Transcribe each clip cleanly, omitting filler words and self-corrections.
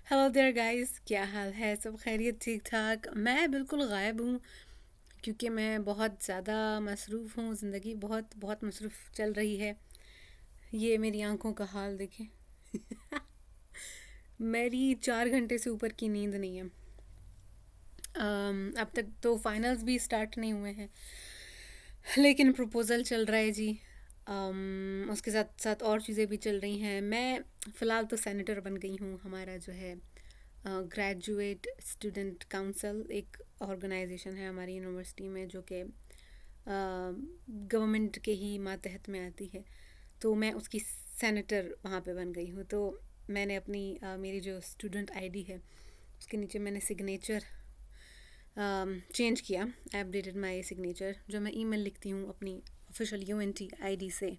Hello there guys, क्या हाल है? सब खैरियत? ठीक ठाक। मैं बिल्कुल गायब हूँ क्योंकि मैं बहुत ज़्यादा मसरूफ़ हूँ। ज़िंदगी बहुत बहुत मसरूफ़ चल रही है। ये मेरी आंखों का हाल देखें। मेरी 4 घंटे से ऊपर की नींद नहीं है। अब तक तो फाइनल्स भी स्टार्ट नहीं हुए हैं, लेकिन प्रपोज़ल चल रहा है जी। उसके साथ साथ और चीज़ें भी चल रही हैं। मैं फ़िलहाल तो सेनेटर बन गई हूँ। हमारा जो है ग्रेजुएट स्टूडेंट काउंसिल एक ऑर्गेनाइजेशन है हमारी यूनिवर्सिटी में, जो कि गवर्नमेंट के ही मातहत में आती है। तो मैं उसकी सेनेटर वहाँ पे बन गई हूँ। तो मैंने अपनी मेरी जो स्टूडेंट आईडी है उसके नीचे मैंने सिग्नेचर चेंज किया। आई अपडेटेड माई सिग्नेचर। जो मैं ईमेल लिखती हूँ अपनी ऑफिशियल यूएनटी आईडी से,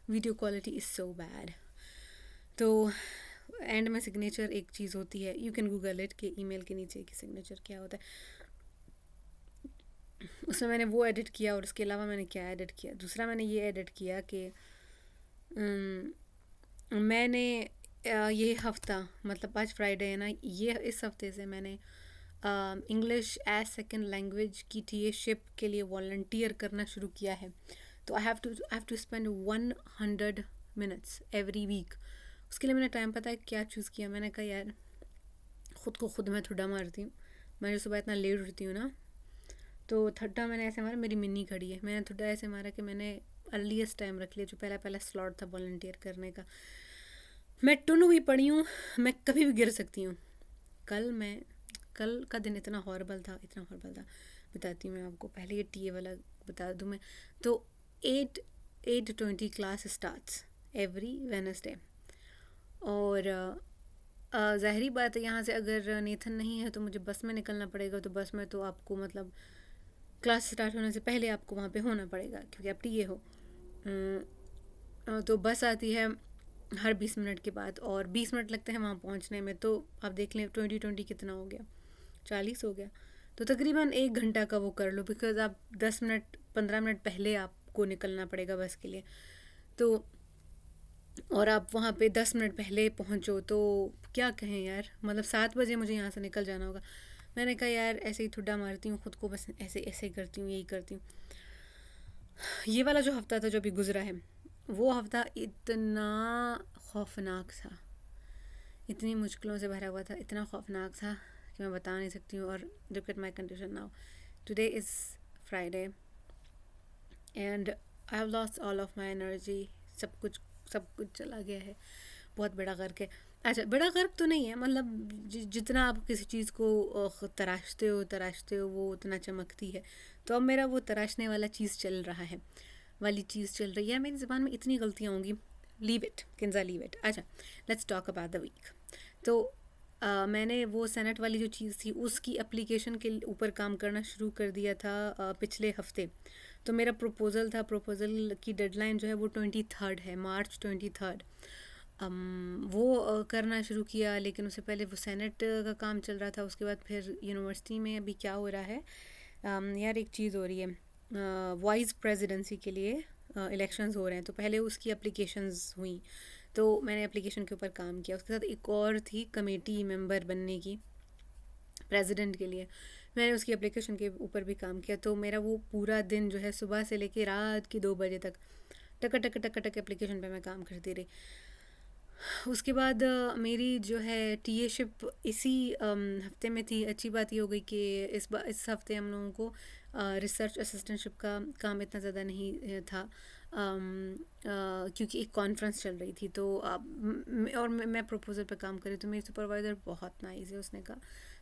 video quality is so bad. तो एंड में सिग्नेचर एक चीज़ होती है, यू कैन गूगल इट कि ईमेल के नीचे की सिग्नेचर क्या होता है। उसमें मैंने वो एडिट किया, और उसके अलावा मैंने क्या एडिट किया, दूसरा मैंने ये एडिट किया कि मैंने ये हफ्ता, मतलब आज फ्राइडे है ना, ये इस हफ्ते से मैंने इंग्लिश एज सेकेंड लैंग्वेज की टीएशिप के लिए वॉलंटियर करना शुरू किया है। तो I have to spend 100 minutes every week. उसके लिए मैंने टाइम, पता है क्या चूज़ किया? मैंने कहा यार, ख़ुद को खुद मैं ठुड्डा मारती हूँ। मैं जो सुबह इतना लेट उठती हूँ ना, तो ठुड्डा मैंने ऐसे मारा, मेरी मिन्नी खड़ी है, मैंने ठुड्डा ऐसे मारा कि मैंने अर्लीस्ट टाइम रख लिया, जो पहला पहला स्लॉट था वॉलंटियर करने का। मैं टुन हुई पड़ी हूँ, मैं कभी भी गिर सकती हूँ। कल का दिन इतना हॉर्बल था, इतना हॉर्बल था। बताती हूँ मैं आपको, पहले ये टीए वाला बता दूँ मैं। तो 8:20 क्लास स्टार्ट्स एवरी वेनसडे। और ज़ाहरी बात है, यहाँ से अगर नेथन नहीं है तो मुझे बस में निकलना पड़ेगा। तो बस में तो आपको, मतलब क्लास स्टार्ट होने से पहले आपको वहाँ पे होना पड़ेगा, क्योंकि आप टीए हो। तो बस आती है हर 20 मिनट के बाद, और 20 मिनट लगते हैं वहाँ पहुँचने में। तो आप देख लें 20 कितना हो गया, 40 हो गया। तो तकरीबन 1 घंटा का वो कर लो, बिकॉज़ आप 10 मिनट 15 मिनट पहले आपको निकलना पड़ेगा बस के लिए। तो और आप वहाँ पे 10 मिनट पहले पहुँचो तो क्या कहें यार, मतलब 7 बजे मुझे यहाँ से निकल जाना होगा। मैंने कहा यार, ऐसे ही ठुड्डा मारती हूँ खुद को, बस ऐसे ऐसे करती हूँ, यही करती हूँ। ये वाला जो हफ़्ता था जो अभी गुजरा है, वो हफ़्ता इतना खौफनाक था, इतनी मुश्किलों से भरा हुआ था, इतना खौफनाक था कि मैं बता नहीं सकती हूँ। और look at my condition now, today is Friday and I have lost all of my energy. सब कुछ चला गया है। बहुत बड़ा गर्क है। अच्छा, बड़ा गर्क तो नहीं है, मतलब जितना आप किसी चीज़ को तराशते हो वो उतना चमकती है। तो अब मेरा वो तराशने वाला चीज़ चल रहा है, वाली चीज़ चल रही है। मेरी ज़बान में इतनी गलतियाँ होंगी, leave it Kinza, leave it. अच्छा, let's talk about the week. तो मैंने वो सेनेट वाली जो चीज़ थी उसकी एप्लीकेशन के ऊपर काम करना शुरू कर दिया था पिछले हफ्ते। तो मेरा प्रपोज़ल की डेडलाइन जो है वो 23 है, मार्च 23। वो करना शुरू किया, लेकिन उससे पहले वो सेनेट का काम चल रहा था। उसके बाद फिर यूनिवर्सिटी में अभी क्या हो रहा है, यार एक चीज़ हो रही है, वाइस प्रेसिडेंसी के लिए इलेक्शंस हो रहे हैं। तो पहले उसकी एप्लीकेशंस हुई, तो मैंने एप्लीकेशन के ऊपर काम किया। उसके साथ एक और थी कमेटी मेंबर बनने की प्रेसिडेंट के लिए, मैंने उसकी एप्लीकेशन के ऊपर भी काम किया। तो मेरा वो पूरा दिन जो है, सुबह से लेके रात की 2 बजे तक टक टक टक टक एप्लीकेशन पे मैं काम करती रही। उसके बाद मेरी जो है टीएशिप इसी हफ्ते में थी। अच्छी बात ये हो गई कि इस हफ्ते हम लोगों को रिसर्च असिस्टेंटशिप का काम इतना ज़्यादा नहीं था, क्योंकि एक कॉन्फ्रेंस चल रही थी। तो और मैं प्रपोज़ल पे काम करी, तो मेरी सुपरवाइज़र बहुत नाइस है, उसने कहा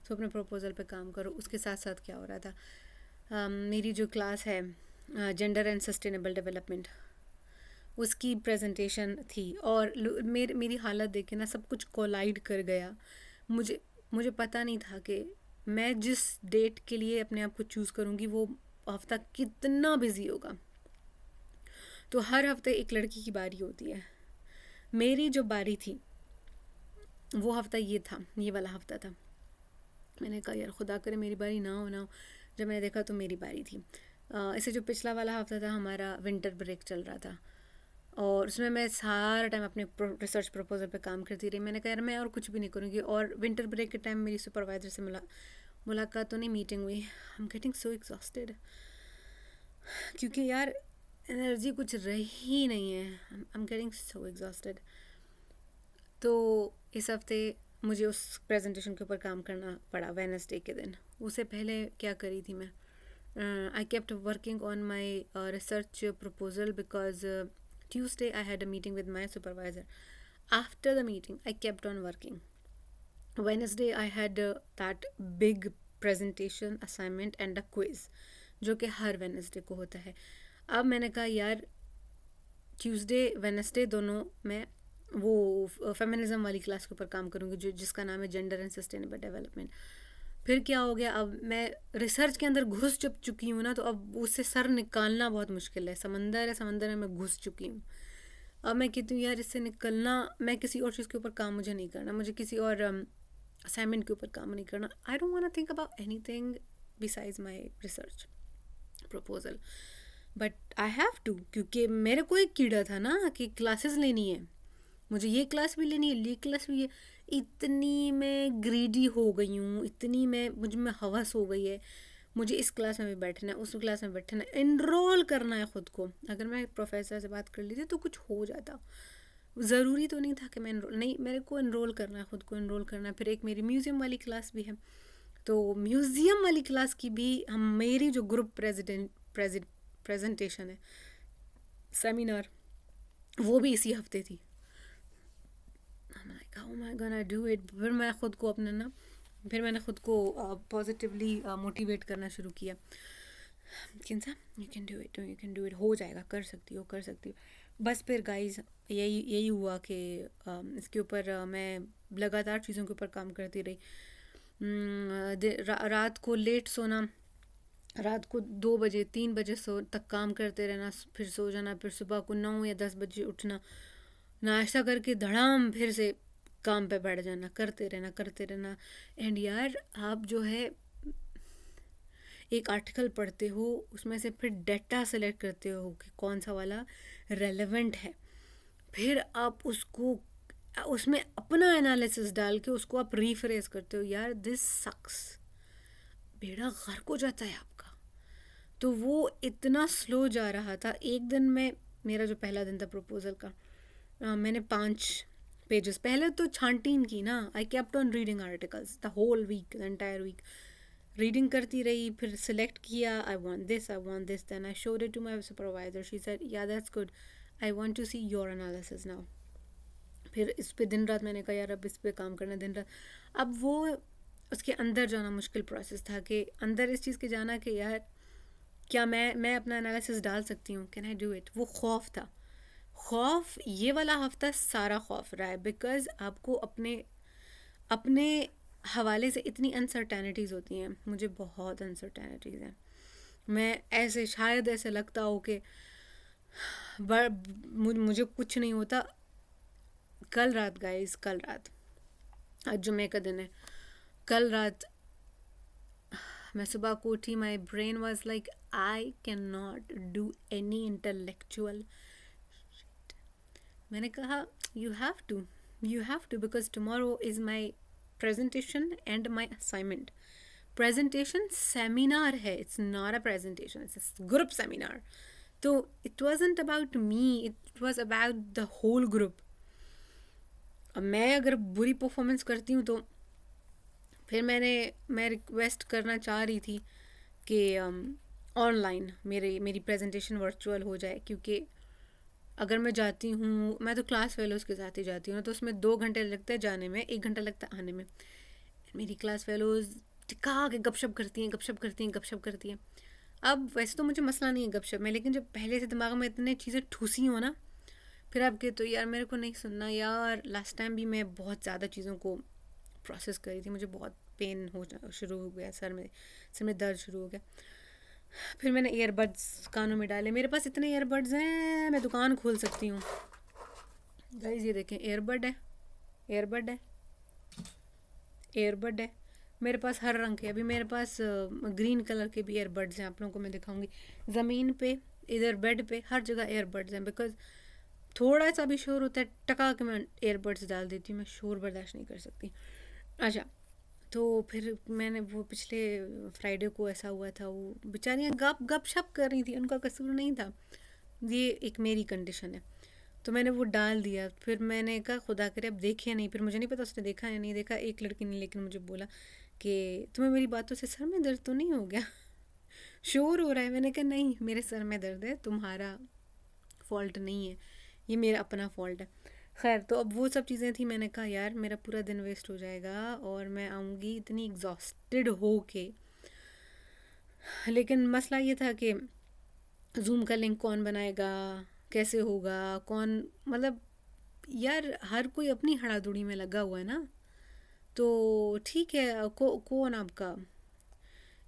तो अपने प्रपोज़ल पे काम करो। उसके साथ साथ क्या हो रहा था, मेरी जो क्लास है जेंडर एंड सस्टेनेबल डेवलपमेंट, उसकी प्रेजेंटेशन थी। और मेरी हालत देखे ना, सब कुछ कोलाइड कर गया। मुझे मुझे पता नहीं था कि मैं जिस डेट के लिए अपने आप को चूज़ करूँगी वो हफ्ता कितना बिजी होगा। तो हर हफ्ते एक लड़की की बारी होती है। मेरी जो बारी थी वो हफ्ता ये था, ये वाला हफ्ता था। मैंने कहा यार खुदा करे मेरी बारी ना हो। जब मैंने देखा तो मेरी बारी थी। इससे जो पिछला वाला हफ्ता था, हमारा विंटर ब्रेक चल रहा था। और उसमें मैं सारा टाइम अपने रिसर्च प्रपोजल पे काम करती रही. मैंने कहा यार मैं और कुछ भी नहीं करूँगी. और विंटर ब्रेक के टाइम मेरी सुपरवाइजर से मुलाकात तो नहीं, मीटिंग हुई. I am getting so exhausted, क्योंकि यार एनर्जी कुछ रही ही नहीं है. I am getting so exhausted. तो इस हफ्ते मुझे उस प्रेजेंटेशन के ऊपर काम करना पड़ा वेडनेसडे के दिन. उससे पहले क्या करी थी मैं, I kept working on my research proposal because Tuesday I had a meeting with my supervisor. After the meeting, I kept on working. Wednesday I had that big presentation assignment and a quiz, जो कि हर Wednesday को होता है. अब मैंने कहा यार Tuesday Wednesday दोनों मैं वो फेमिनिज्म वाली क्लास के ऊपर काम करूँगी, जो जिसका नाम है जेंडर एंड सस्टेनेबल डेवलपमेंट. फिर क्या हो गया, अब मैं रिसर्च के अंदर घुस चुकी हूँ ना, तो अब उससे सर निकालना बहुत मुश्किल है. समंदर है, समंदर में मैं घुस चुकी हूँ. अब मैं कहती हूँ यार इससे निकलना, मैं किसी और चीज़ के ऊपर काम मुझे नहीं करना, मुझे किसी और असाइनमेंट के ऊपर काम नहीं करना. I don't want to think about anything besides my research proposal, but I have to, क्योंकि मेरे को एक कीड़ा था ना कि क्लासेस लेनी है, मुझे ये क्लास भी लेनी है, ये क्लास भी है. इतनी मैं ग्रीडी हो गई हूँ, इतनी मैं मुझ में हवस हो गई है, मुझे इस क्लास में भी बैठना है, उस क्लास में बैठना है, इनरोल करना है ख़ुद को. अगर मैं प्रोफेसर से बात कर लेती तो कुछ हो जाता. ज़रूरी तो नहीं था कि मैं इनरोल नहीं, मेरे को इनरोल करना है, ख़ुद को इनरोल करना है. फिर एक मेरी म्यूज़ियम वाली क्लास भी है, तो म्यूज़ियम वाली क्लास की भी मेरी जो ग्रुप प्रेजेंटेशन है, सेमिनार, वो भी इसी हफ्ते थी. Oh my God, I do it. फिर मैं ख़ुद को अपने ना, फिर मैंने ख़ुद को पॉजिटिवली मोटिवेट करना शुरू किया. किंसा यू कैन डू इट, हो जाएगा, कर सकती हो, कर सकती हो. बस फिर गाइस यही हुआ कि इसके ऊपर मैं लगातार चीज़ों के ऊपर काम करती रही. रात को लेट सोना, रात को 2 बजे 3 बजे तक काम करते रहना, फिर सो जाना, फिर सुबह को 9 या 10 बजे उठना, नाश्ता करके धड़ाम फिर से काम पे बैठ जाना, करते रहना. एंड यार आप जो है एक आर्टिकल पढ़ते हो, उसमें से फिर डेटा सेलेक्ट करते हो कि कौन सा वाला रेलेवेंट है, फिर आप उसको उसमें अपना एनालिसिस डाल के उसको आप रीफ्रेस करते हो. यार दिस सक्स, बेड़ा गर्क हो जाता है आपका. तो वो इतना स्लो जा रहा था. एक दिन में मेरा जो पहला दिन था प्रपोजल का, मैंने 5 पेजेस पहले तो छांटीन की ना. I kept on reading articles the whole week, the entire week reading करती रही. फिर सिलेक्ट किया, I want this, then I showed it to my supervisor. She said yeah that's good, I want to see your analysis now. फिर इस पे दिन रात मैंने कहा यार अब इस पे काम करना दिन रात. अब वो उसके अंदर जाना मुश्किल प्रोसेस था, कि अंदर इस चीज़ के जाना कि यार क्या मैं अपना एनालिसिस डाल सकती हूँ, कैन आई डू इट. वो खौफ था. खौफ ये वाला हफ्ता सारा खौफ रहा है, बिकॉज़ आपको अपने हवाले से इतनी अनसर्टेनिटीज़ होती हैं. मुझे बहुत अनसर्टेनिटीज़ हैं. मैं शायद ऐसे लगता हो कि मुझे कुछ नहीं होता. कल रात गाइस, कल रात, आज जुमे का दिन है, कल रात मैं सुबह को उठी, my brain was like I can not do any intellectual. मैंने कहा you have to because tomorrow is my presentation and my assignment. Presentation seminar है, it's not a presentation, it's a group seminar. तो it wasn't about me, it was about the whole group. अब मैं अगर बुरी performance करती हूँ तो फिर मैं रिक्वेस्ट करना चाह रही थी कि ऑनलाइन मेरी प्रेजेंटेशन वर्चुअल हो जाए, क्योंकि अगर मैं जाती हूँ, मैं तो क्लास फेलोज़ के साथ ही जाती हूँ ना, तो उसमें 2 घंटे लगते हैं जाने में, 1 घंटा लगता है आने में. मेरी क्लास फेलोज़ टिका के गपशप करती हैं. अब वैसे तो मुझे मसला नहीं है गपशप में, लेकिन जब पहले से दिमाग में इतने चीज़ें ठूसी हो ना, फिर आप कहते हो यार मेरे को नहीं सुनना. यार लास्ट टाइम भी मैं बहुत ज़्यादा चीज़ों को प्रोसेस करी थी, मुझे बहुत पेन शुरू हो गया, सर में दर्द शुरू हो गया. फिर मैंने ईयरबड्स कानों में डाले. मेरे पास इतने ईयरबड्स हैं, मैं दुकान खोल सकती हूँ. गाइस ये देखें, ईयरबड है. मेरे पास हर रंग के, अभी मेरे पास ग्रीन कलर के भी ईयरबड्स हैं, आप लोगों को मैं दिखाऊंगी. ज़मीन पे, इधर बेड पे, हर जगह ईयरबड्स हैं, बिकॉज थोड़ा सा भी शोर होता है टका के मैं एयरबड्स डाल देती हूँ, मैं शोर बर्दाश्त नहीं कर सकती। अच्छा, तो फिर मैंने वो पिछले फ्राइडे को ऐसा हुआ था, वो बेचारियाँ गप गप शप कर रही थी, उनका कसूर नहीं था, ये एक मेरी कंडीशन है। तो मैंने वो डाल दिया, फिर मैंने कहा खुदा करे अब देखे नहीं, फिर मुझे नहीं पता उसने देखा या नहीं देखा, एक लड़की ने लेकिन मुझे बोला कि तुम्हें मेरी बातों से सर में दर्द तो नहीं हो गया? शोर हो रहा है। मैंने कहा नहीं, मेरे सर में दर्द है, तुम्हारा फॉल्ट नहीं है, ये मेरा अपना फॉल्ट है। खैर, तो अब वो सब चीज़ें थी, मैंने कहा यार मेरा पूरा दिन वेस्ट हो जाएगा और मैं आऊँगी इतनी एग्जॉस्टेड हो के। लेकिन मसला ये था कि जूम का लिंक कौन बनाएगा, कैसे होगा, कौन, मतलब यार हर कोई अपनी हड़ादुड़ी में लगा हुआ है ना। तो ठीक है, कौन आपका,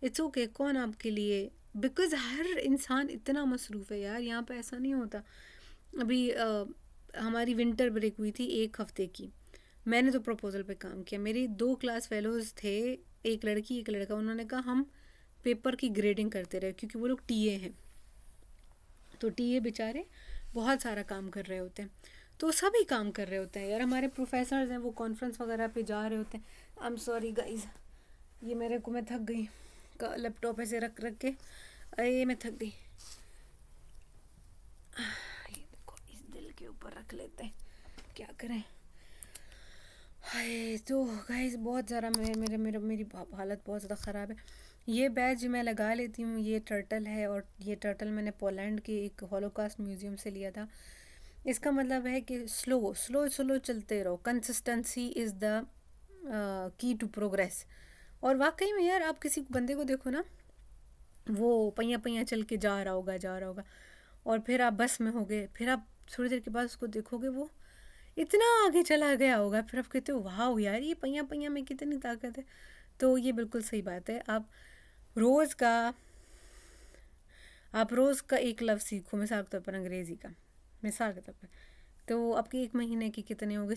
इट्स ओके, कौन आपके लिए, बिकॉज हर इंसान इतना मसरूफ़ है यार, यहाँ पे ऐसा नहीं होता। अभी हमारी विंटर ब्रेक हुई थी 1 हफ्ते की, मैंने तो प्रपोज़ल पे काम किया, मेरी 2 क्लास फेलोज़ थे, एक लड़की एक लड़का, उन्होंने कहा हम पेपर की ग्रेडिंग करते रहे, क्योंकि वो लोग टीए हैं, तो टीए बेचारे बहुत सारा काम कर रहे होते हैं, तो सभी काम कर रहे होते हैं यार। हमारे प्रोफेसर्स हैं वो कॉन्फ्रेंस वगैरह पे जा रहे होते हैं। आई एम सॉरी गाइज, ये मेरे को, मैं थक गई लैपटॉप ऐसे रख रख के, अरे मैं थक गई। ये देखो, इस दिल के ऊपर रख लेते हैं, क्या करें। हाय, तो गाइस बहुत ज़्यादा मेरी हालत बहुत ज़्यादा ख़राब है। ये बैज मैं लगा लेती हूँ, ये टर्टल है, और ये टर्टल मैंने पोलैंड के एक हॉलोकास्ट म्यूज़ियम से लिया था। इसका मतलब है कि स्लो स्लो स्लो चलते रहो, consistency is the key to progress. और वाकई में यार, आप किसी बंदे को देखो ना, वो पहिया पहिया चल के जा रहा होगा, और फिर आप बस में होगे, फिर आप थोड़ी देर के बाद उसको देखोगे वो इतना आगे चला गया होगा, फिर आप कहते हो वाह यार, ये पहिया पहिया में कितनी ताकत है। तो ये बिल्कुल सही बात है। रोज़ का आप रोज़ का एक लफ्ज़ सीखो, मिसाल के तौर पर अंग्रेज़ी का, मिसाल के तौर पर, तो आपके 1 महीने के कितने हो गए?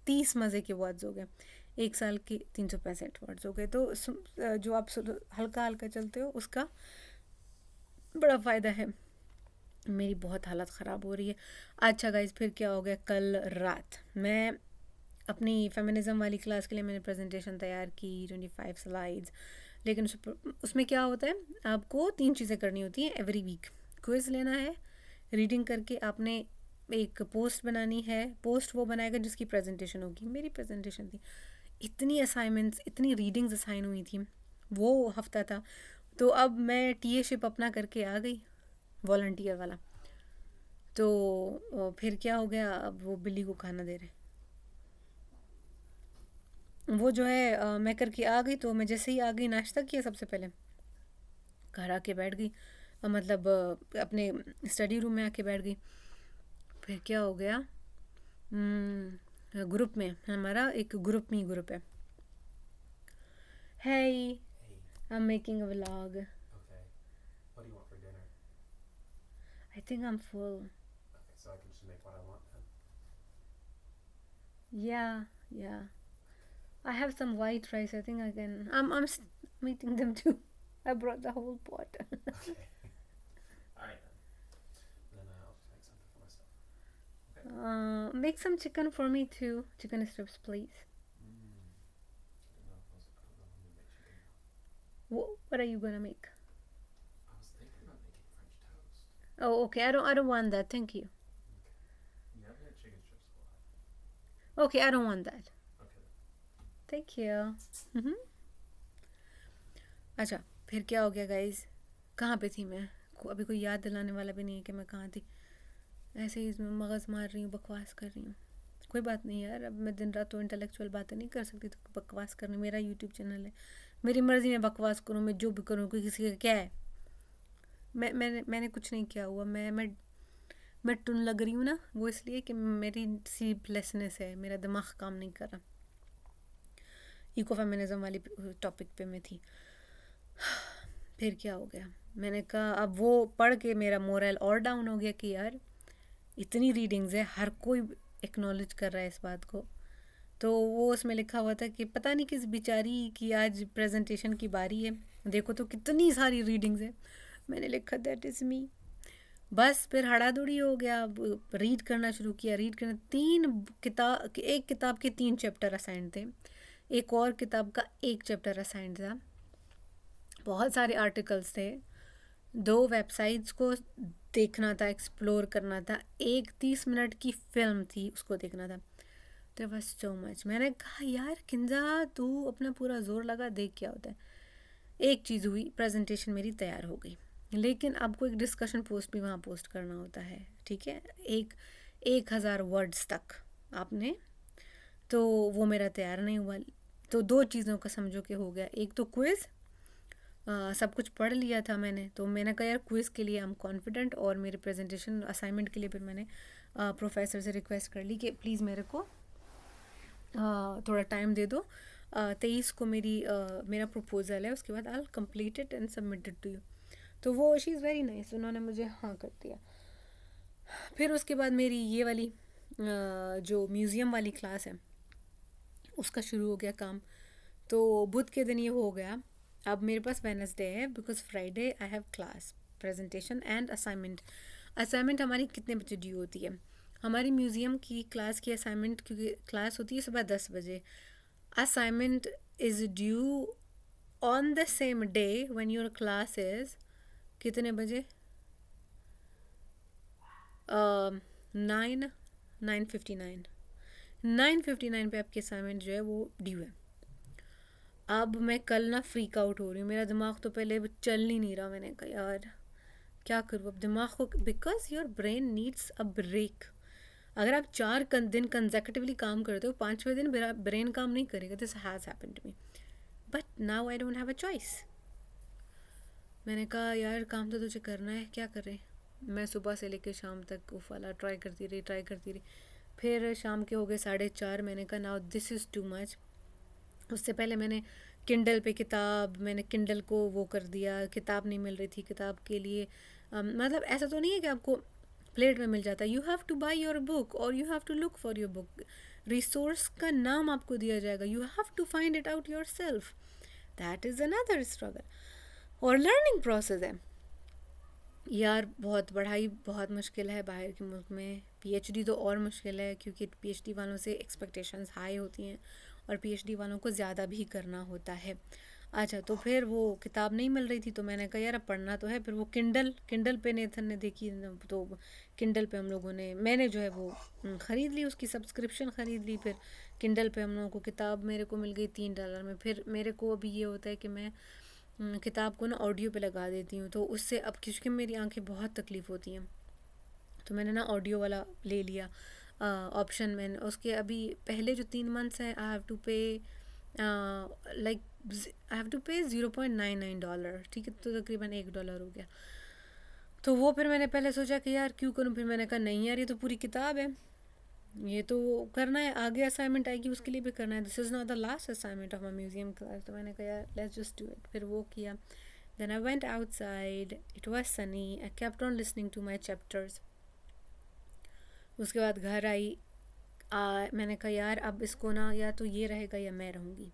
30 मज़े के वर्ड्स हो गए, 1 साल के 365 वर्ड्स हो गए। तो जो आप हल्का हल्का चलते हो उसका बड़ा फ़ायदा है। मेरी बहुत हालत ख़राब हो रही है। अच्छा गाइज, फिर क्या हो गया, कल रात मैं अपनी फेमिनिज़म वाली क्लास के लिए मैंने प्रेजेंटेशन तैयार की, 25 स्लाइड्स, लेकिन उसमें क्या होता है, आपको 3 चीज़ें करनी होती हैं एवरी वीक। क्विज़ लेना है, रीडिंग करके आपने एक पोस्ट बनानी है, पोस्ट वो बनाएगा जिसकी प्रेजेंटेशन होगी। मेरी प्रेजेंटेशन थी, इतनी असाइनमेंट्स, इतनी रीडिंग्स असाइन हुई थी, वो हफ्ता था। तो अब मैं टीए शिप अपना करके आ गई, वॉलंटियर वाला। तो फिर क्या हो गया, अब वो बिल्ली को खाना दे रहे, वो जो है मैं करके आ गई। तो मैं जैसे ही आ गई, नाश्ता किया सबसे पहले, घर आके बैठ गई, मतलब अपने स्टडी रूम में आके बैठ गई। फिर क्या हो गया, ग्रुप में, हमारा एक ग्रुप है, hey I'm making a vlog. Okay. What do you want for dinner? I think I'm full. Okay, so I can just make what I want then. Yeah, I have some white rice, I think I can, I'm eating them too. I brought the whole pot. Okay. Alright then. Then I'll just make something for myself. Okay. Make some chicken for me too, chicken strips please. I don't know if I was gonna make chicken now. What are you gonna make? I was thinking about making French toast. Oh, okay, I don't want that, thank you. Okay. You haven't had chicken strips a lot. Okay, I don't want that, Okay then. thank you. अच्छा, फिर क्या हो गया guys, कहाँ पे थी मैं, अभी कोई याद दिलाने वाला भी नहीं है कि मैं कहाँ थी। ऐसे ही इसमें मगज़ मार रही हूँ, बकवास कर रही हूँ। कोई बात नहीं यार, अब मैं दिन रात तो इंटेलेक्चुअल बातें नहीं कर सकती, तो बकवास करनी, मेरा यूट्यूब चैनल है, मेरी मर्ज़ी में बकवास करूँ, मैं जो भी करूँ, कोई किसी का क्या है। मैंने कुछ नहीं किया हुआ, मैं टुन लग रही हूँ ना, वो इसलिए कि मेरी स्लीपलेसनेस है, मेरा दिमाग काम नहीं कर रहा। इको फेमिनिज़म वाली टॉपिक पे मैं थी। फिर क्या हो गया, मैंने कहा अब वो पढ़ के मेरा मोरल और डाउन हो गया कि यार इतनी रीडिंग्स है, हर कोई एक्नॉलेज कर रहा है इस बात को। तो वो उसमें लिखा हुआ था कि पता नहीं किस बेचारी की आज प्रेजेंटेशन की बारी है, देखो तो कितनी सारी रीडिंग्स है। मैंने लिखा दैट इज़ मी। बस फिर हड़ादौड़ी हो गया, रीड करना शुरू किया, रीड करना, 3 किताब, एक किताब के 3 चैप्टर असाइंड थे, एक और किताब का 1 चैप्टर असाइंड था, बहुत सारे आर्टिकल्स थे, 2 वेबसाइट्स को देखना था, एक्सप्लोर करना था, एक 30 मिनट की फिल्म थी उसको देखना था। तो बस सो मच। मैंने कहा यार किंजा तू अपना पूरा जोर लगा, देख क्या होता है। एक चीज़ हुई, प्रेजेंटेशन मेरी तैयार हो गई, लेकिन आपको एक डिस्कशन पोस्ट भी वहाँ पोस्ट करना होता है, ठीक है, 1000 वर्ड्स तक आपने, तो वो मेरा तैयार नहीं हुआ। तो 2 चीज़ों का समझो कि हो गया, एक तो क्विज़, सब कुछ पढ़ लिया था मैंने, तो मैंने कहा यार क्विज़ के लिए आई एम कॉन्फिडेंट, और मेरे प्रेजेंटेशन असाइनमेंट के लिए फिर मैंने प्रोफेसर से रिक्वेस्ट कर ली कि प्लीज़ मेरे को थोड़ा टाइम दे दो, 23 को मेरा प्रपोज़ल है, उसके बाद I complete it and submit it to you. तो वो शी इज़ वेरी नाइस, उन्होंने मुझे हाँ कर दिया। फिर उसके बाद मेरी ये वाली जो म्यूज़ियम वाली क्लास है उसका शुरू हो गया काम। तो बुध के दिन ये हो गया। अब मेरे पास वेडनेसडे है, because Friday I have class, presentation and assignment. Assignment हमारी कितने बजे ड्यू होती है? हमारी म्यूज़ियम की क्लास की असाइनमेंट, क्योंकि क्लास होती है सुबह 10 बजे, assignment is due on the same day when your class is कितने बजे? 9:59 9:59 पे आपकी असाइनमेंट जो है वो ड्यू है। अब मैं कल ना फ्रीक आउट हो रही हूँ, मेरा दिमाग तो पहले चल ही नहीं रहा। मैंने कहा यार क्या करूँ अब दिमाग को, because your brain needs a break. अगर आप 4 दिन कंजेक्टिवली काम करते हो, 5वें दिन मेरा ब्रेन काम नहीं करेगा। This has happened to me, but now I don't have a choice. मैंने कहा यार काम तो तुझे करना है, क्या करें। मैं सुबह से लेकर शाम तक उफ वाला ट्राई करती रही। फिर शाम के हो गए 4:30। मैंने कहा now this is too much. उससे पहले मैंने किंडल पे किताब, मैंने किंडल को वो कर दिया, किताब नहीं मिल रही थी किताब के लिए। मतलब ऐसा तो नहीं है कि आपको प्लेट में मिल जाता है, you have to buy your book और you have to look for your book. Resource का नाम आपको दिया जाएगा, you have to find it out yourself. That is another struggle और लर्निंग प्रोसेस है यार। बहुत पढ़ाई बहुत मुश्किल है बाहर के मुल्क में। पीएचडी तो और मुश्किल है, क्योंकि पीएचडी वालों से एक्सपेक्टेशंस हाई होती हैं और पीएचडी वालों को ज़्यादा भी करना होता है। अच्छा, तो फिर वो किताब नहीं मिल रही थी, तो मैंने कहा यार अब पढ़ना तो है। फिर वो किंडल पे नेथन ने देखी, तो किंडल पे हम लोगों ने, मैंने जो है वो ख़रीद ली, उसकी सब्सक्रिप्शन ख़रीद ली। फिर किंडल पे हम लोगों को किताब मेरे को मिल गई $3 में। फिर मेरे को अभी ये होता है कि मैं किताब को ना ऑडियो पे लगा देती हूँ, तो उससे अब क्योंकि मेरी आंखें बहुत तकलीफ़ होती हैं, तो मैंने ना ऑडियो वाला ले लिया ऑप्शन। मैंने उसके अभी पहले जो 3 मंथ्स हैं आई हैव टू पे लाइक आई हैव टू पे $0.99, ठीक है, तो तकरीबन $1 हो गया। तो वो फिर मैंने पहले सोचा कि यार क्यों करूँ, फिर मैंने कहा नहीं यार ये तो पूरी किताब है, ये तो करना है, आगे असाइनमेंट आएगी उसके लिए भी करना है। This is not the last assignment of my museum class. तो मैंने कहा यार लेट्स जस्ट डू इट। फिर वो किया। Then I went outside, it was sunny, I kept on listening to my chapters. उसके बाद घर आई। मैंने कहा यार अब इसको ना या तो ये रहेगा या मैं रहूँगी।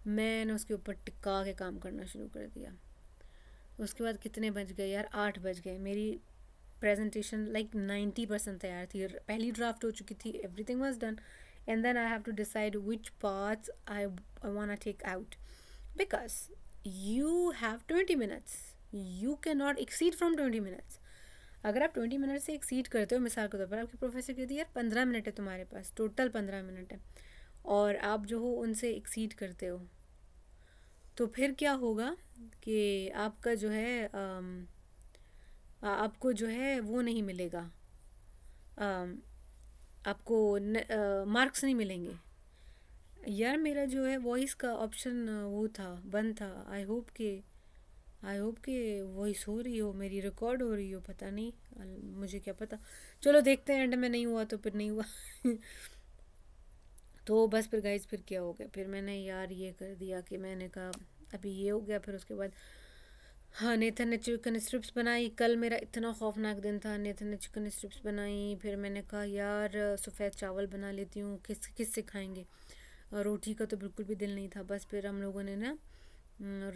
मैंने उसके ऊपर टिका के काम करना शुरू कर दिया। उसके बाद कितने बज गए यार, 8 बज गए। मेरी प्रेजेंटेशन लाइक 90% तैयार थी, पहली ड्राफ्ट हो चुकी थी, everything was done, and then I have to decide which parts I want to take out, because you have 20 minutes, you can not exceed from 20 minutes. अगर आप 20 मिनट से एक्सीड करते हो, मिसाल के तौर पर आपके प्रोफेसर कहती है यार 15 मिनट है तुम्हारे पास, टोटल 15 मिनट है, और आप जो हो उनसे एक्सीड करते हो, तो फिर क्या होगा कि आपका जो है आपको जो है वो नहीं मिलेगा, आपको मार्क्स नहीं मिलेंगे। यार मेरा जो है वॉइस का ऑप्शन वो था, बंद था। आई होप कि वॉइस हो रही हो, मेरी रिकॉर्ड हो रही हो, पता नहीं, मुझे क्या पता। चलो देखते हैं, एंड में नहीं हुआ तो फिर नहीं हुआ। तो बस फिर गाइस फिर क्या हो गया, फिर मैंने यार ये कर दिया कि मैंने कहा अभी ये हो गया। फिर उसके बाद हाँ, नेथन ने चिकन स्ट्रिप्स बनाई। कल मेरा इतना खौफनाक दिन था, नेथन ने चिकन स्ट्रिप्स बनाई। फिर मैंने कहा यार सफ़ेद चावल बना लेती हूँ, किस से खाएंगे, रोटी का तो बिल्कुल भी दिल नहीं था। बस फिर हम लोगों ने ना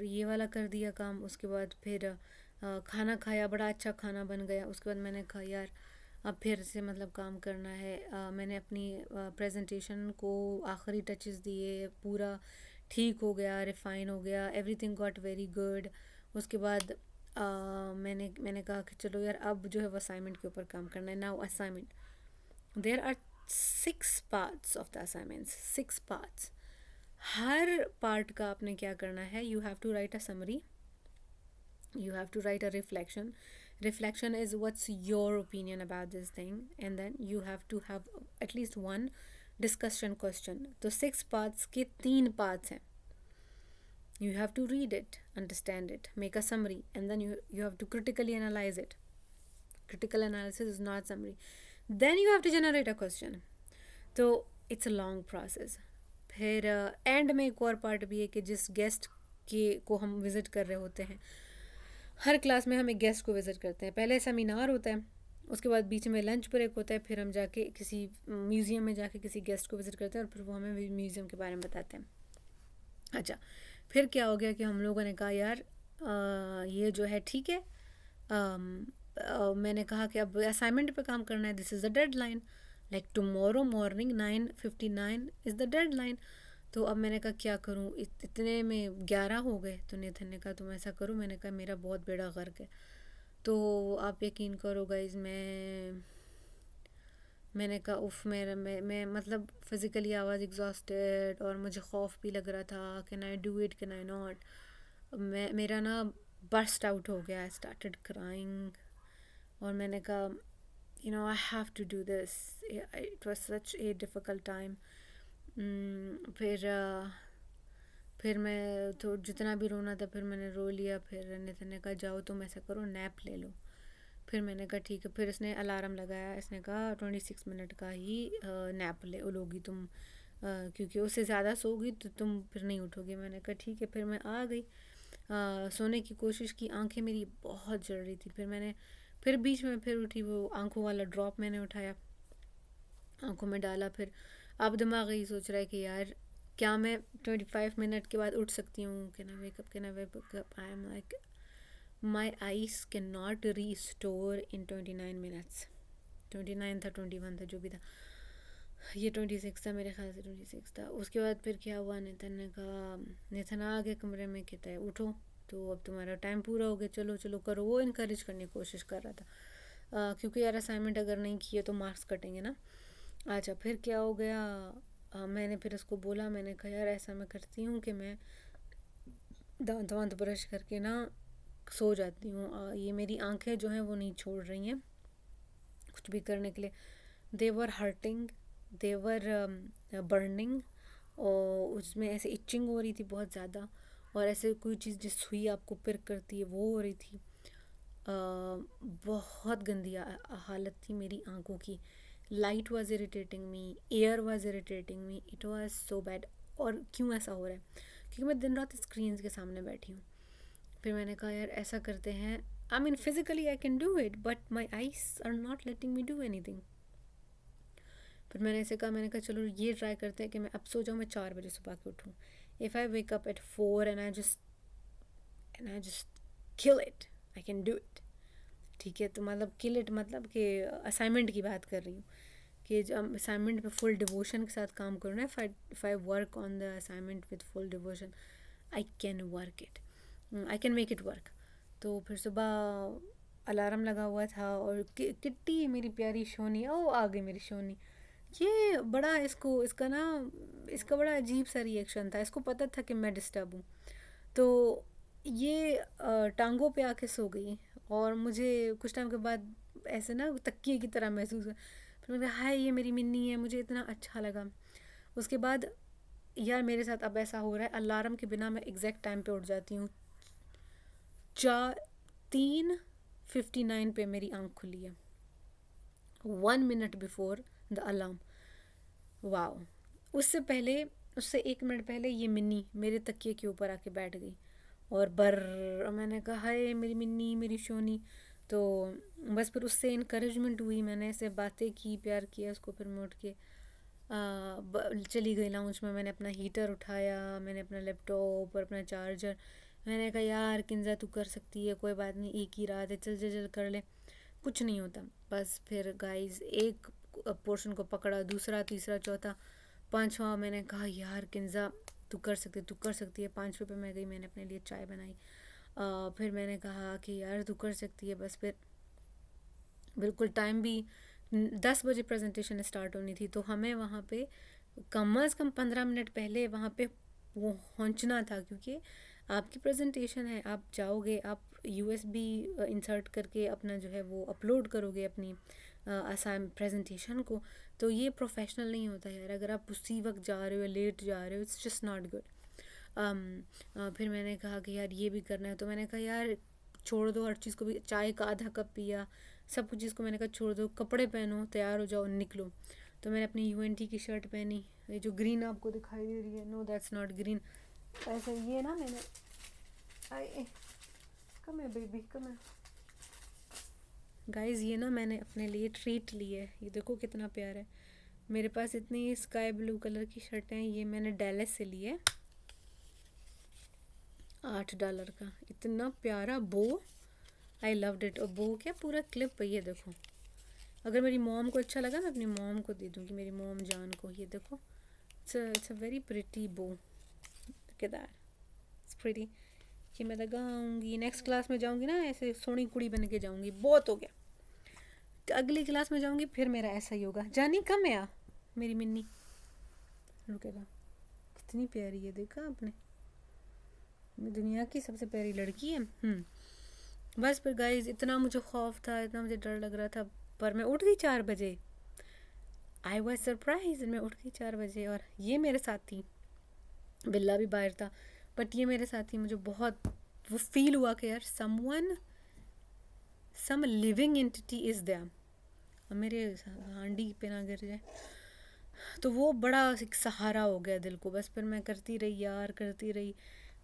ये वाला कर दिया काम। उसके बाद फिर खाना खाया, बड़ा अच्छा खाना बन गया। उसके बाद मैंने कहा यार अब फिर से मतलब काम करना है। मैंने अपनी प्रेजेंटेशन को आखिरी टचेस दिए, पूरा ठीक हो गया, रिफ़ाइन हो गया, एवरीथिंग गॉट वेरी गुड। उसके बाद मैंने कहा कि चलो यार अब जो है वो असाइनमेंट के ऊपर काम करना है। Now assignment, there are 6 parts of the assignments, 6 parts. हर पार्ट का आपने क्या करना है, you have to write a summary, you have to write a reflection is what's your opinion about this thing, and then you have to have at least one discussion question. तो 6 parts के 3 parts हैं. You have to read it, understand it, make a summary, and then you have to critically analyze it. Critical analysis is not summary. Then you have to generate a question. तो it's a long process. फिर and में एक और part भी है कि जिस guest के को हम विज़िट कर रहे होते हैं, हर क्लास में हम एक गेस्ट को विज़िट करते हैं। पहले सेमिनार होता है, उसके बाद बीच में लंच ब्रेक होता है, फिर हम जाके किसी म्यूज़ियम में जाके किसी गेस्ट को विज़िट करते हैं और फिर वो हमें म्यूज़ियम के बारे में बताते हैं। अच्छा, फिर क्या हो गया कि हम लोगों ने कहा यार ये जो है ठीक है। मैंने कहा कि अब असाइनमेंट पे काम करना है, this is the deadline, like tomorrow morning 9:59 is the deadline. तो अब मैंने कहा क्या करूँ, इतने में 11 हो गए। तो नेथन ने कहा तुम ऐसा करो, मैंने कहा मेरा बहुत बेड़ा गर्क है। तो आप यकीन करो गाइस, मैंने कहा उफ़, मैं मतलब फ़िज़िकली आई वाज एग्जॉस्टेड और मुझे खौफ भी लग रहा था, can I do it, can I not. मेरा ना बर्स्ट आउट हो गया, आई स्टार्टेड क्राइंग और मैंने कहा I have to do this, it was such a difficult time. फिर मैं तो जितना भी रोना था फिर मैंने रो लिया। फिर नितिन ने कहा जाओ तुम ऐसा करो, नैप ले लो। फिर मैंने कहा ठीक है। फिर इसने अलार्म लगाया, इसने कहा 26 मिनट का ही नैप ले लोगी तुम, क्योंकि उससे ज़्यादा सोगी तो तुम फिर नहीं उठोगी। मैंने कहा ठीक है। फिर मैं आ गई, सोने की कोशिश की, आंखें मेरी बहुत जल रही थी। फिर बीच में फिर उठी, वो आंखों वाला ड्रॉप मैंने उठाया, आंखों में डाला। फिर अब दिमाग यही सोच रहा है कि यार क्या मैं 25 मिनट के बाद उठ सकती हूँ, can I wake up, can I wake up. I am like my eyes can not restore in 29 minutes. 29 था, 21 था, जो भी था, ये 26 था, मेरे ख्याल से 26 था। उसके बाद फिर क्या हुआ, नितिन आ गया कमरे में, कहता है उठो, तो अब तुम्हारा टाइम पूरा हो गया, चलो चलो करो। वो इनकरेज करने की कोशिश कर रहा था, क्योंकि यार असाइनमेंट अगर नहीं किए तो मार्क्स कटेंगे ना। अच्छा, फिर क्या हो गया, मैंने फिर उसको बोला, मैंने कहा यार ऐसा मैं करती हूँ कि मैं दांत ब्रश करके ना सो जाती हूँ। ये मेरी आंखें जो हैं वो नहीं छोड़ रही हैं कुछ भी करने के लिए। दे वर हर्टिंग, दे वर बर्निंग, और उसमें ऐसे इचिंग हो रही थी बहुत ज़्यादा, और ऐसे कोई चीज़ जिस सुई आपको पिर करती है वो हो रही थी। बहुत गंदी हालत थी मेरी आंखों की। Light was irritating me, air was irritating me, it was so bad. और क्यों ऐसा हो रहा है, क्योंकि मैं दिन रात स्क्रीन के सामने बैठी हूँ। फिर मैंने कहा यार ऐसा करते हैं, I mean physically I can do it but my eyes are not letting me do anything. फिर मैंने ऐसे कहा, मैंने कहा चलो ये ट्राई करते हैं कि मैं अब सो जाऊँ, मैं 4 बजे सुबह के उठूँ। If I wake up at 4 and I just kill it, I can do it. ठीक है, तो मतलब किल इट मतलब कि असाइनमेंट की बात कर रही हूँ कि जब असाइनमेंट पे फुल डिवोशन के साथ काम करूँ ना, if I work on the assignment with full devotion, I can work it, I can make it work. तो फिर सुबह अलार्म लगा हुआ था, और किट्टी मेरी प्यारी शोनी, ओ आ गई मेरी शोनी। ये बड़ा इसका बड़ा अजीब सा रिएक्शन था। इसको पता था कि मैं डिस्टर्ब हूँ, तो ये टांगों पे आके सो गई, और मुझे कुछ टाइम के बाद ऐसे ना तकिए की तरह महसूस हुआ। फिर मैंने कहा हाय ये मेरी मिन्नी है, मुझे इतना अच्छा लगा। उसके बाद यार मेरे साथ अब ऐसा हो रहा है, अलार्म के बिना मैं एग्जैक्ट टाइम पे उठ जाती हूँ। 3:59 पे मेरी आँख खुली है, 1 minute before the alarm. Wow, उससे 1 मिनट पहले ये मिन्नी मेरे तकिए के ऊपर आके बैठ गई, और मैंने कहा हाय मेरी मिन्नी, मेरी शोनी। तो बस फिर उससे इनकरेजमेंट हुई, मैंने ऐसे बातें की, प्यार किया उसको। फिर मैं उठ के चली गई लाउंज में। मैंने अपना हीटर उठाया, मैंने अपना लैपटॉप और अपना चार्जर मैंने कहा यार किंजा तू कर सकती है, कोई बात नहीं, एक ही रात है, चल चल चल कर ले, कुछ नहीं होता। बस फिर गाइस एक पोर्शन को पकड़ा, दूसरा, तीसरा, चौथा, पांचवा, मैंने कहा यार किंजा तू कर सकती है, तू कर सकती है। 5 रुपये में गई, मैंने अपने लिए चाय बनाई। फिर मैंने कहा कि यार तू कर सकती है। बस फिर बिल्कुल टाइम भी 10 बजे प्रेजेंटेशन स्टार्ट होनी थी, तो हमें वहाँ पे कम अज़ कम 15 मिनट पहले वहाँ पे पहुँचना था, क्योंकि आपकी प्रेजेंटेशन है, आप जाओगे, आप USB इंसर्ट करके अपना जो है वो अपलोड करोगे अपनी असाइम प्रेजेंटेशन को, तो ये प्रोफेशनल नहीं होता यार। अगर आप उसी वक्त जा रहे हो, लेट जा रहे हो, इट्स जस्ट नॉट गुड। फिर मैंने कहा कि यार ये भी करना है, तो मैंने कहा यार छोड़ दो हर चीज़ को भी, चाय का आधा कप पिया, सब कुछ चीज़ को मैंने कहा छोड़ दो, कपड़े पहनो, तैयार हो जाओ, निकलो। तो मैंने अपनी UNT की शर्ट पहनी, ये जो ग्रीन आपको दिखाई दे रही है, नो दैट्स नॉट ग्रीन, ऐसे ये ना मैंने आई कम है बेबी, कम है गाइस, ये ना मैंने अपने लिए ट्रीट ली है, ये देखो कितना प्यारा है। मेरे पास इतनी स्काई ब्लू कलर की शर्ट हैं, ये मैंने डैलस से ली है, $8 का, इतना प्यारा बो, आई लव्ड इट। और बो क्या पूरा क्लिप है, ये देखो। अगर मेरी मॉम को अच्छा लगा मैं अपनी मॉम को दे दूँगी, मेरी मॉम जान को। ये देखो, इट्स अ वेरी प्रिटी बो, केदार, इट्स प्रिटी। कि मैं लगाऊंगी, नेक्स्ट क्लास में जाऊंगी ना, ऐसे सोनी कुड़ी बन के जाऊंगी, बहुत हो गया। अगली क्लास में जाऊंगी फिर मेरा ऐसा ही होगा। जानी कम है मेरी मिन्नी, रुकेगा, कितनी प्यारी है, देखा आपने, दुनिया की सबसे प्यारी लड़की है। बस फिर गाइज इतना मुझे खौफ था, इतना मुझे डर लग रहा था, पर मैं उठ गई 4 बजे। आई वॉज सरप्राइज, मैं उठ गई 4 बजे, और ये मेरे साथ थी, बिल्ला भी बाहर था, बट ये मेरे साथ थी। मुझे बहुत वो फील हुआ कि यार some living entity is there, अब मेरे हांडी पे ना गिर जाए, तो वो बड़ा एक सहारा हो गया दिल को। बस फिर मैं करती रही यार, करती रही।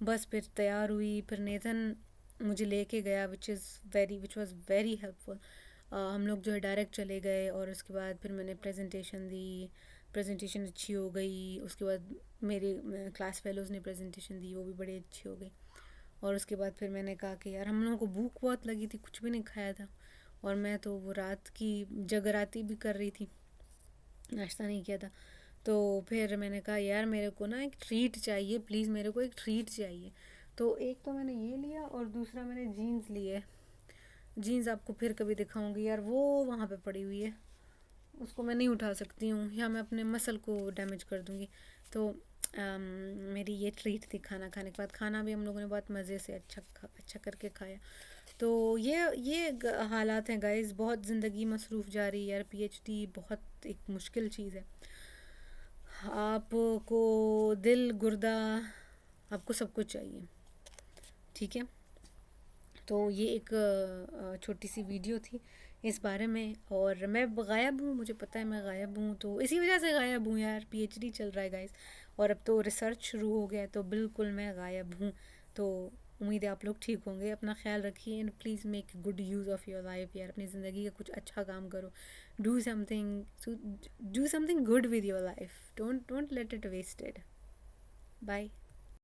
बस फिर तैयार हुई, फिर नेथन मुझे लेके गया, विच वाज वेरी हेल्पफुल। हम लोग जो है डायरेक्ट चले गए, और उसके बाद फिर मैंने प्रेजेंटेशन दी, प्रेजेंटेशन अच्छी हो गई। उसके बाद मेरे क्लास फेलोज़ ने प्रेजेंटेशन दी, वो भी बड़ी अच्छी हो गई। और उसके बाद फिर मैंने कहा कि यार हम लोगों को भूख बहुत लगी थी, कुछ भी नहीं खाया था, और मैं तो वो रात की जगराती भी कर रही थी, नाश्ता नहीं किया था। तो फिर मैंने कहा यार मेरे को ना एक ट्रीट चाहिए, प्लीज़ मेरे को एक ट्रीट चाहिए। तो एक तो मैंने ये लिया, और दूसरा मैंने जीन्स लिए। जीन्स आपको फिर कभी दिखाऊंगी यार, वो वहाँ पे पड़ी हुई है, उसको मैं नहीं उठा सकती हूँ, या मैं अपने मसल को डैमेज कर दूँगी। तो मेरी ये ट्रीट थी खाना खाने के बाद। खाना भी हम लोगों ने बहुत मज़े से अच्छा करके खाया। तो ये हालात हैं गाइस, बहुत ज़िंदगी मसरूफ़ जा रही है यार। PhD बहुत एक मुश्किल चीज़ है, आपको दिल, गुर्दा, आपको सब कुछ चाहिए, ठीक है। तो ये एक छोटी सी वीडियो थी इस बारे में, और मैं गायब हूँ, मुझे पता है मैं गायब हूँ, तो इसी वजह से गायब हूँ यार, PhD चल रहा है गाइस, और अब तो रिसर्च शुरू हो गया है, तो बिल्कुल मैं गायब हूँ। तो उम्मीद है आप लोग ठीक होंगे, अपना ख्याल रखिए, and please make good use of your life यार, अपनी ज़िंदगी का कुछ अच्छा काम करो, do something good with your life, don't let it wasted. Bye.